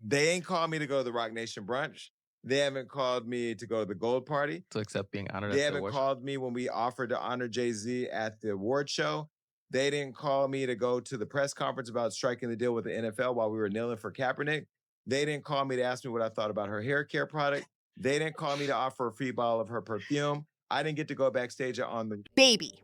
They ain't called me to go to the Rock Nation brunch. They haven't called me to go to the Gold Party. To accept being honored They at the haven't award show. called me when we offered to honor Jay-Z at the award show. They didn't call me to go to the press conference about striking the deal with the NFL while we were kneeling for Kaepernick. They didn't call me to ask me what I thought about her hair care product. They didn't call me to offer a free bottle of her perfume. I didn't get to go backstage on the... Baby.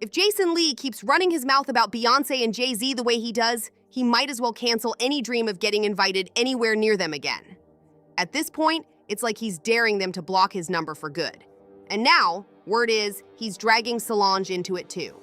If Jason Lee keeps running his mouth about Beyoncé and Jay-Z the way he does, he might as well cancel any dream of getting invited anywhere near them again. At this point, it's like he's daring them to block his number for good. And now, word is, he's dragging Solange into it too.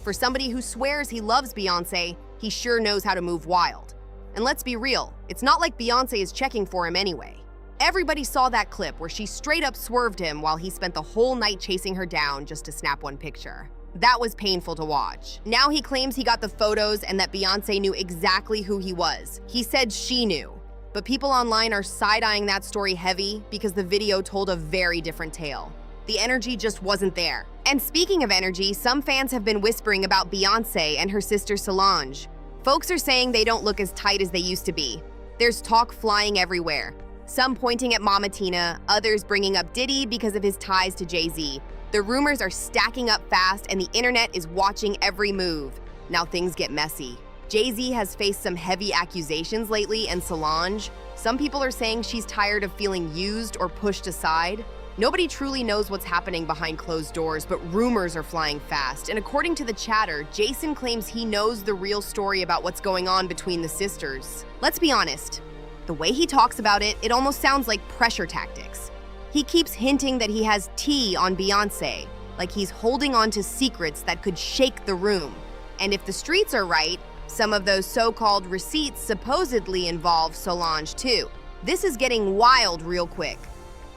For somebody who swears he loves Beyoncé, he sure knows how to move wild. And let's be real, it's not like Beyoncé is checking for him anyway. Everybody saw that clip where she straight up swerved him while he spent the whole night chasing her down just to snap one picture. That was painful to watch. Now he claims he got the photos and that Beyoncé knew exactly who he was. He said she knew. But people online are side-eyeing that story heavy because the video told a very different tale. The energy just wasn't there. And speaking of energy, some fans have been whispering about Beyoncé and her sister Solange. Folks are saying they don't look as tight as they used to be. There's talk flying everywhere. Some pointing at Mama Tina, others bringing up Diddy because of his ties to Jay-Z. The rumors are stacking up fast and the internet is watching every move. Now things get messy. Jay-Z has faced some heavy accusations lately, and Solange, some people are saying she's tired of feeling used or pushed aside. Nobody truly knows what's happening behind closed doors, but rumors are flying fast. And according to the chatter, Jason claims he knows the real story about what's going on between the sisters. Let's be honest. The way he talks about it, it almost sounds like pressure tactics. He keeps hinting that he has tea on Beyoncé, like he's holding on to secrets that could shake the room. And if the streets are right, some of those so-called receipts supposedly involve Solange too. This is getting wild real quick.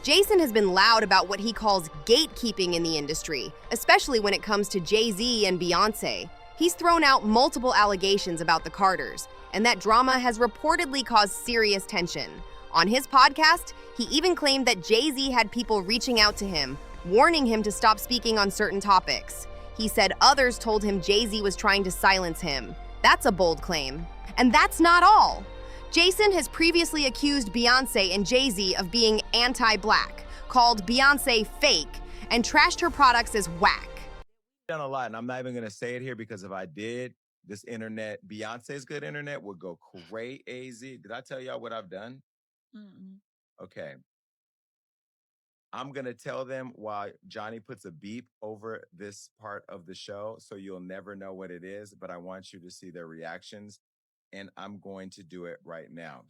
Jason has been loud about what he calls gatekeeping in the industry, especially when it comes to Jay-Z and Beyoncé. He's thrown out multiple allegations about the Carters, and that drama has reportedly caused serious tension. On his podcast, he even claimed that Jay-Z had people reaching out to him, warning him to stop speaking on certain topics. He said others told him Jay-Z was trying to silence him. That's a bold claim. And that's not all. Jason has previously accused Beyoncé and Jay-Z of being anti-black, called Beyoncé fake, and trashed her products as whack. Done a lot, and I'm not even gonna say it here because if I did, this internet, Beyonce's good internet would go crazy. Did I tell y'all what I've done? Mm-mm. Okay. I'm gonna tell them while Johnny puts a beep over this part of the show, so you'll never know what it is, but I want you to see their reactions, and I'm going to do it right now.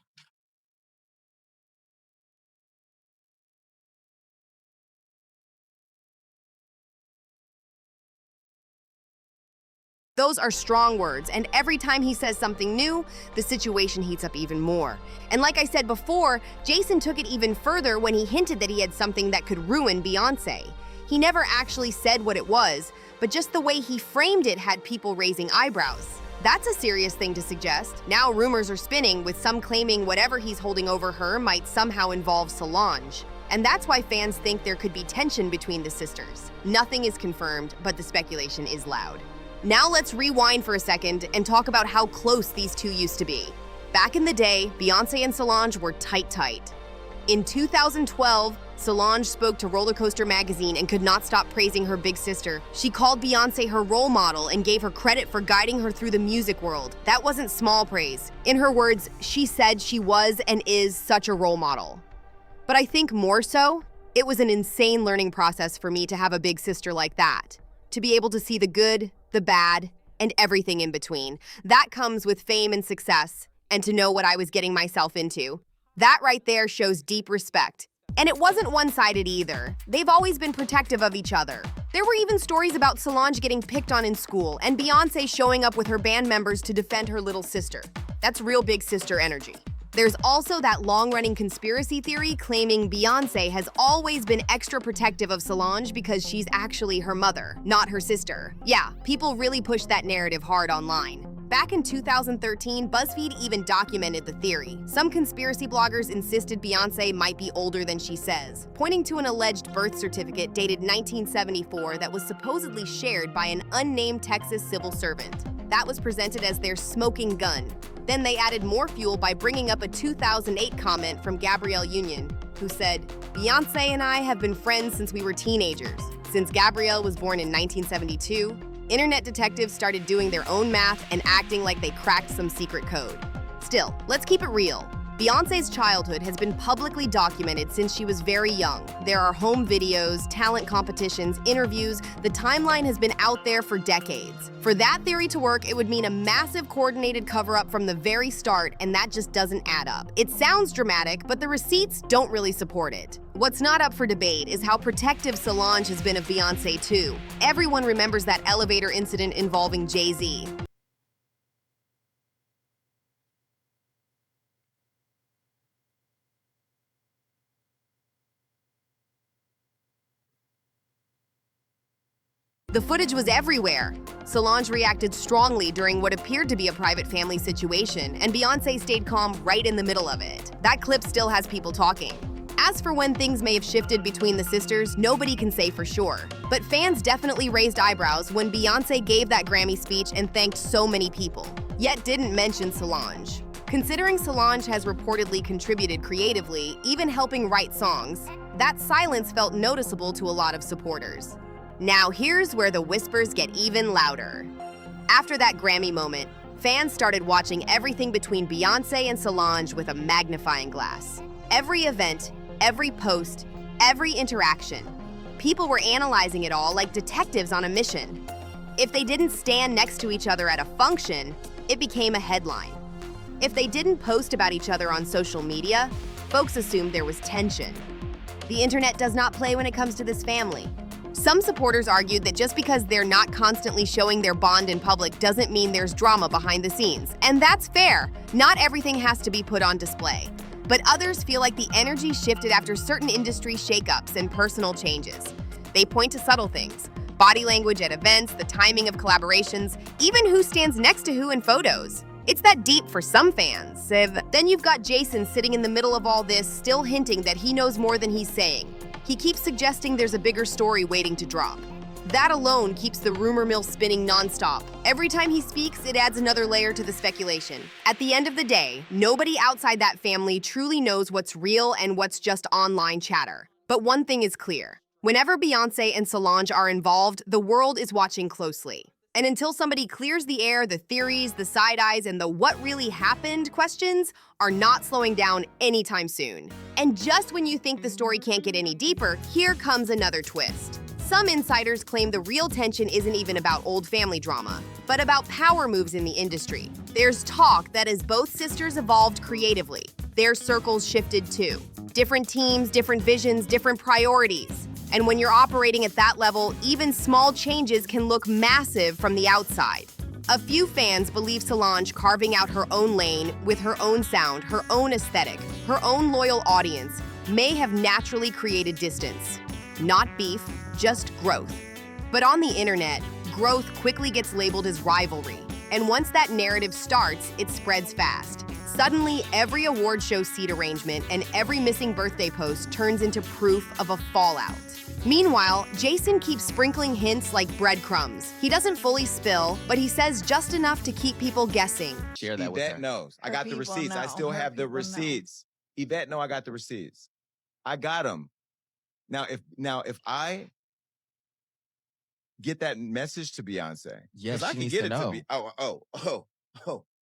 Those are strong words, and every time he says something new, the situation heats up even more. And like I said before, Jason took it even further when he hinted that he had something that could ruin Beyoncé. He never actually said what it was, but just the way he framed it had people raising eyebrows. That's a serious thing to suggest. Now rumors are spinning, with some claiming whatever he's holding over her might somehow involve Solange. And that's why fans think there could be tension between the sisters. Nothing is confirmed, but the speculation is loud. Now let's rewind for a second and talk about how close these two used to be. Back in the day, Beyoncé and Solange were tight. In 2012, Solange spoke to Roller Coaster magazine and could not stop praising her big sister. She called Beyoncé her role model and gave her credit for guiding her through the music world. That wasn't small praise. In her words, she said she was and is such a role model. But I think more so, it was an insane learning process for me to have a big sister like that. To be able to see the good, the bad, and everything in between. That comes with fame and success, and to know what I was getting myself into. That right there shows deep respect. And it wasn't one-sided either. They've always been protective of each other. There were even stories about Solange getting picked on in school, and Beyoncé showing up with her band members to defend her little sister. That's real big sister energy. There's also that long-running conspiracy theory claiming Beyoncé has always been extra protective of Solange because she's actually her mother, not her sister. Yeah, people really push that narrative hard online. Back in 2013, BuzzFeed even documented the theory. Some conspiracy bloggers insisted Beyoncé might be older than she says, pointing to an alleged birth certificate dated 1974 that was supposedly shared by an unnamed Texas civil servant. That was presented as their smoking gun. Then they added more fuel by bringing up a 2008 comment from Gabrielle Union, who said, "Beyoncé and I have been friends since we were teenagers. Since Gabrielle was born in 1972, internet detectives started doing their own math and acting like they cracked some secret code." Still, let's keep it real. Beyoncé's childhood has been publicly documented since she was very young. There are home videos, talent competitions, interviews. The timeline has been out there for decades. For that theory to work, it would mean a massive coordinated cover-up from the very start, and that just doesn't add up. It sounds dramatic, but the receipts don't really support it. What's not up for debate is how protective Solange has been of Beyoncé too. Everyone remembers that elevator incident involving Jay-Z. The footage was everywhere. Solange reacted strongly during what appeared to be a private family situation, and Beyoncé stayed calm right in the middle of it. That clip still has people talking. As for when things may have shifted between the sisters, nobody can say for sure. But fans definitely raised eyebrows when Beyoncé gave that Grammy speech and thanked so many people, yet didn't mention Solange. Considering Solange has reportedly contributed creatively, even helping write songs, that silence felt noticeable to a lot of supporters. Now here's where the whispers get even louder. After that Grammy moment, fans started watching everything between Beyoncé and Solange with a magnifying glass. Every event, every post, every interaction. People were analyzing it all like detectives on a mission. If they didn't stand next to each other at a function, it became a headline. If they didn't post about each other on social media, folks assumed there was tension. The internet does not play when it comes to this family. Some supporters argued that just because they're not constantly showing their bond in public doesn't mean there's drama behind the scenes. And that's fair. Not everything has to be put on display. But others feel like the energy shifted after certain industry shakeups and personal changes. They point to subtle things: body language at events, the timing of collaborations, even who stands next to who in photos. It's that deep for some fans. Then you've got Jason sitting in the middle of all this, still hinting that he knows more than he's saying. He keeps suggesting there's a bigger story waiting to drop. That alone keeps the rumor mill spinning nonstop. Every time he speaks, it adds another layer to the speculation. At the end of the day, nobody outside that family truly knows what's real and what's just online chatter. But one thing is clear. Whenever Beyoncé and Solange are involved, the world is watching closely. And until somebody clears the air, the theories, the side eyes, and the what really happened questions are not slowing down anytime soon. And just when you think the story can't get any deeper, here comes another twist. Some insiders claim the real tension isn't even about old family drama, but about power moves in the industry. There's talk that as both sisters evolved creatively, their circles shifted too. Different teams, different visions, different priorities. And when you're operating at that level, even small changes can look massive from the outside. A few fans believe Solange carving out her own lane with her own sound, her own aesthetic, her own loyal audience may have naturally created distance. Not beef, just growth. But on the internet, growth quickly gets labeled as rivalry. And once that narrative starts, it spreads fast. Suddenly, every award show seat arrangement and every missing birthday post turns into proof of a fallout. Meanwhile, Jason keeps sprinkling hints like breadcrumbs. He doesn't fully spill, but he says just enough to keep people guessing. Share that with her. Yvette knows. I got the receipts. I still have the receipts. Yvette know I got the receipts. I got them. Now, if I get that message to Beyoncé, yes, I can get it to be.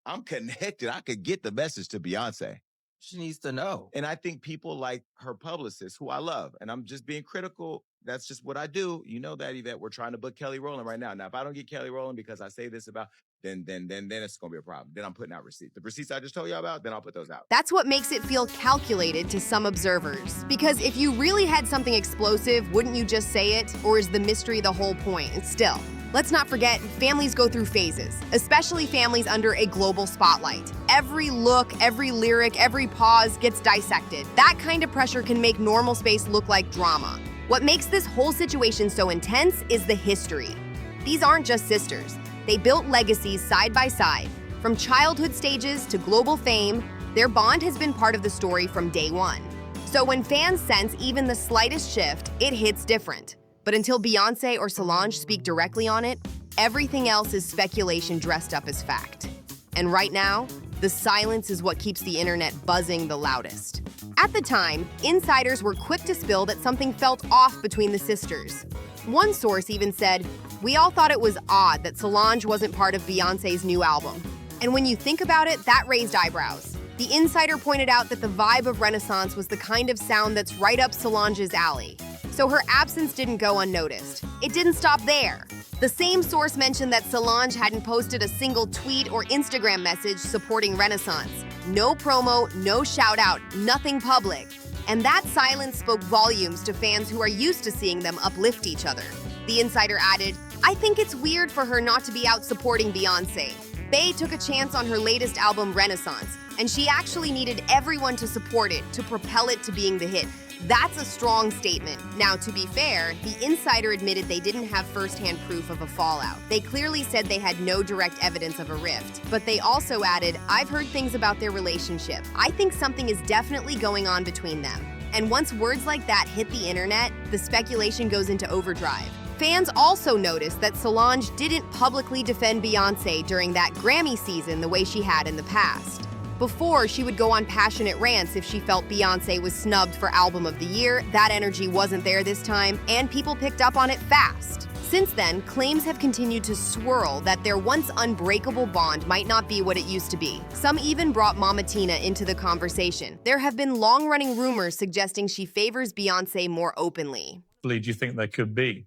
I'm connected. I could get the message to Beyoncé. She needs to know. And I think people like her publicist, who I love, and I'm just being critical. That's just what I do. You know that, Yvette. We're trying to book Kelly Rowland right now. Now, if I don't get Kelly Rowland because I say this about, then it's gonna be a problem. Then I'm putting out receipts. The receipts I just told you about, then I'll put those out. That's what makes it feel calculated to some observers. Because if you really had something explosive, wouldn't you just say it? Or is the mystery the whole point? And still, let's not forget, families go through phases, especially families under a global spotlight. Every look, every lyric, every pause gets dissected. That kind of pressure can make normal space look like drama. What makes this whole situation so intense is the history. These aren't just sisters. They built legacies side by side. From childhood stages to global fame, their bond has been part of the story from day one. So when fans sense even the slightest shift, it hits different. But until Beyoncé or Solange speak directly on it, everything else is speculation dressed up as fact. And right now, The silence is what keeps the internet buzzing the loudest. At the time, insiders were quick to spill that something felt off between the sisters. One source even said, "We all thought it was odd that Solange wasn't part of Beyoncé's new album." And when you think about it, that raised eyebrows. The insider pointed out that the vibe of Renaissance was the kind of sound that's right up Solange's alley. So her absence didn't go unnoticed. It didn't stop there. The same source mentioned that Solange hadn't posted a single tweet or Instagram message supporting Renaissance. No promo, no shout out, nothing public. And that silence spoke volumes to fans who are used to seeing them uplift each other. The insider added, "I think it's weird for her not to be out supporting Beyoncé. Bey took a chance on her latest album, Renaissance, and she actually needed everyone to support it to propel it to being the hit." That's a strong statement. Now, to be fair, the insider admitted they didn't have first-hand proof of a fallout. They clearly said they had no direct evidence of a rift. But they also added, "I've heard things about their relationship. I think something is definitely going on between them." And once words like that hit the internet, the speculation goes into overdrive. Fans also noticed that Solange didn't publicly defend Beyoncé during that Grammy season the way she had in the past. Before, she would go on passionate rants if she felt Beyoncé was snubbed for Album of the Year. That energy wasn't there this time, and people picked up on it fast. Since then, claims have continued to swirl that their once unbreakable bond might not be what it used to be. Some even brought Mama Tina into the conversation. There have been long-running rumors suggesting she favors Beyoncé more openly. Do you think there could be?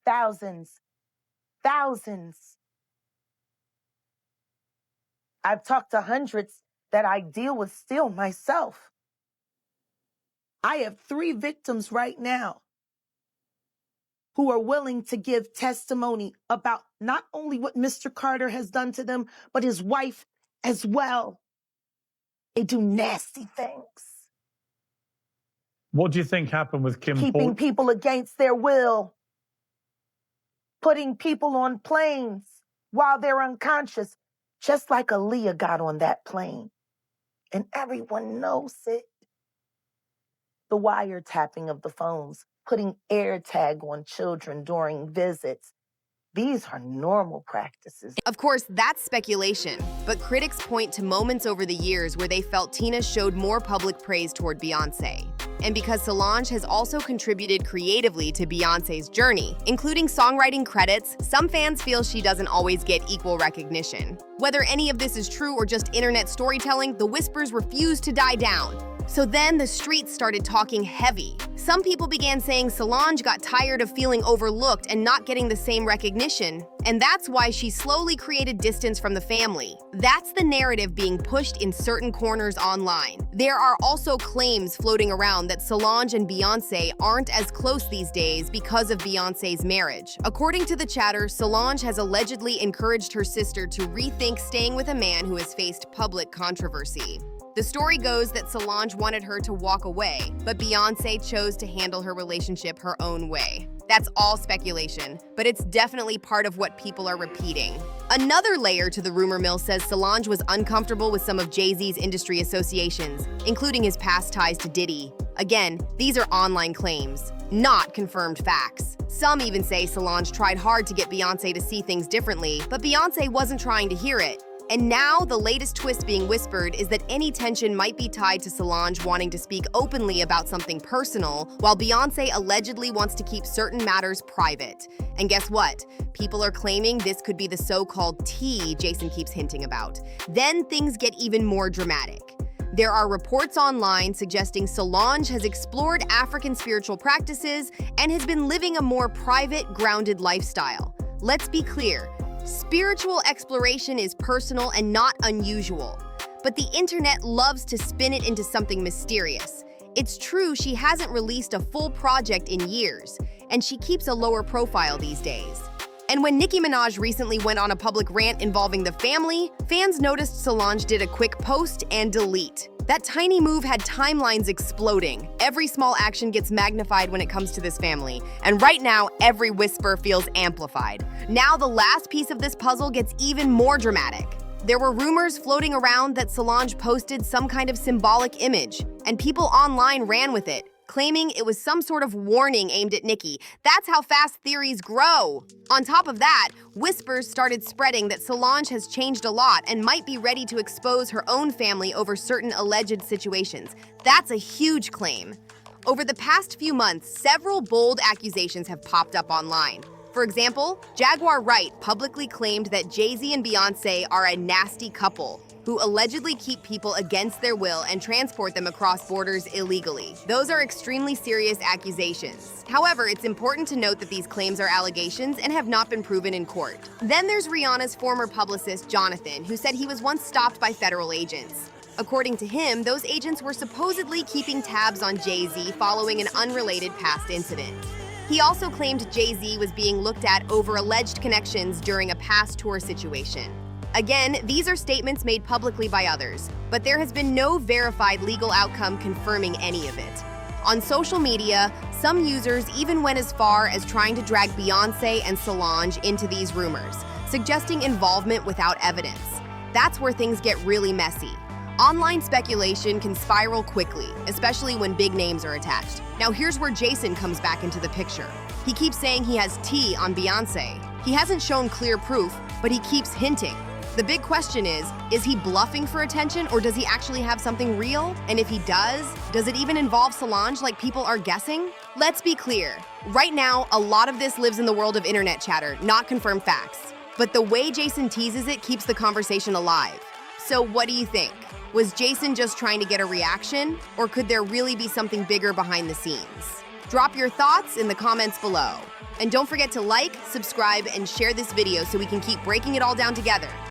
Thousands. I've talked to hundreds that I deal with still myself. I have 3 victims right now who are willing to give testimony about not only what Mr. Carter has done to them, but his wife as well. They do nasty things. What do you think happened with Kim Keeping people against their will. Putting people on planes while they're unconscious. Just like Aaliyah got on that plane. And everyone knows it. The wiretapping of the phones, putting AirTag on children during visits. These are normal practices. Of course, that's speculation, but critics point to moments over the years where they felt Tina showed more public praise toward Beyoncé. And because Solange has also contributed creatively to Beyoncé's journey, including songwriting credits, some fans feel she doesn't always get equal recognition. Whether any of this is true or just internet storytelling, the whispers refuse to die down. So then the streets started talking heavy. Some people began saying Solange got tired of feeling overlooked and not getting the same recognition, and that's why she slowly created distance from the family. That's the narrative being pushed in certain corners online. There are also claims floating around that Solange and Beyoncé aren't as close these days because of Beyoncé's marriage. According to the chatter, Solange has allegedly encouraged her sister to rethink staying with a man who has faced public controversy. The story goes that Solange wanted her to walk away, but Beyoncé chose to handle her relationship her own way. That's all speculation, but it's definitely part of what people are repeating. Another layer to the rumor mill says Solange was uncomfortable with some of Jay-Z's industry associations, including his past ties to Diddy. Again, these are online claims, not confirmed facts. Some even say Solange tried hard to get Beyoncé to see things differently, but Beyoncé wasn't trying to hear it. And now, the latest twist being whispered is that any tension might be tied to Solange wanting to speak openly about something personal, while Beyoncé allegedly wants to keep certain matters private. And guess what? People are claiming this could be the so-called tea Jason keeps hinting about. Then things get even more dramatic. There are reports online suggesting Solange has explored African spiritual practices and has been living a more private, grounded lifestyle. Let's be clear. Spiritual exploration is personal and not unusual, but the internet loves to spin it into something mysterious. It's true she hasn't released a full project in years, and she keeps a lower profile these days. And when Nicki Minaj recently went on a public rant involving the family, fans noticed Solange did a quick post and delete. That tiny move had timelines exploding. Every small action gets magnified when it comes to this family, and right now, every whisper feels amplified. Now the last piece of this puzzle gets even more dramatic. There were rumors floating around that Solange posted some kind of symbolic image, and people online ran with it, claiming it was some sort of warning aimed at Nicki. That's how fast theories grow. On top of that, whispers started spreading that Solange has changed a lot and might be ready to expose her own family over certain alleged situations. That's a huge claim. Over the past few months, several bold accusations have popped up online. For example, Jaguar Wright publicly claimed that Jay-Z and Beyoncé are a nasty couple who allegedly keep people against their will and transport them across borders illegally. Those are extremely serious accusations. However, it's important to note that these claims are allegations and have not been proven in court. Then there's Rihanna's former publicist, Jonathan, who said he was once stopped by federal agents. According to him, those agents were supposedly keeping tabs on Jay-Z following an unrelated past incident. He also claimed Jay-Z was being looked at over alleged connections during a past tour situation. Again, these are statements made publicly by others, but there has been no verified legal outcome confirming any of it. On social media, some users even went as far as trying to drag Beyoncé and Solange into these rumors, suggesting involvement without evidence. That's where things get really messy. Online speculation can spiral quickly, especially when big names are attached. Now here's where Jason comes back into the picture. He keeps saying he has tea on Beyoncé. He hasn't shown clear proof, but he keeps hinting. The big question is he bluffing for attention or does he actually have something real? And if he does it even involve Solange like people are guessing? Let's be clear. Right now, a lot of this lives in the world of internet chatter, not confirmed facts. But the way Jason teases it keeps the conversation alive. So what do you think? Was Jason just trying to get a reaction, or could there really be something bigger behind the scenes? Drop your thoughts in the comments below. And don't forget to like, subscribe, and share this video so we can keep breaking it all down together.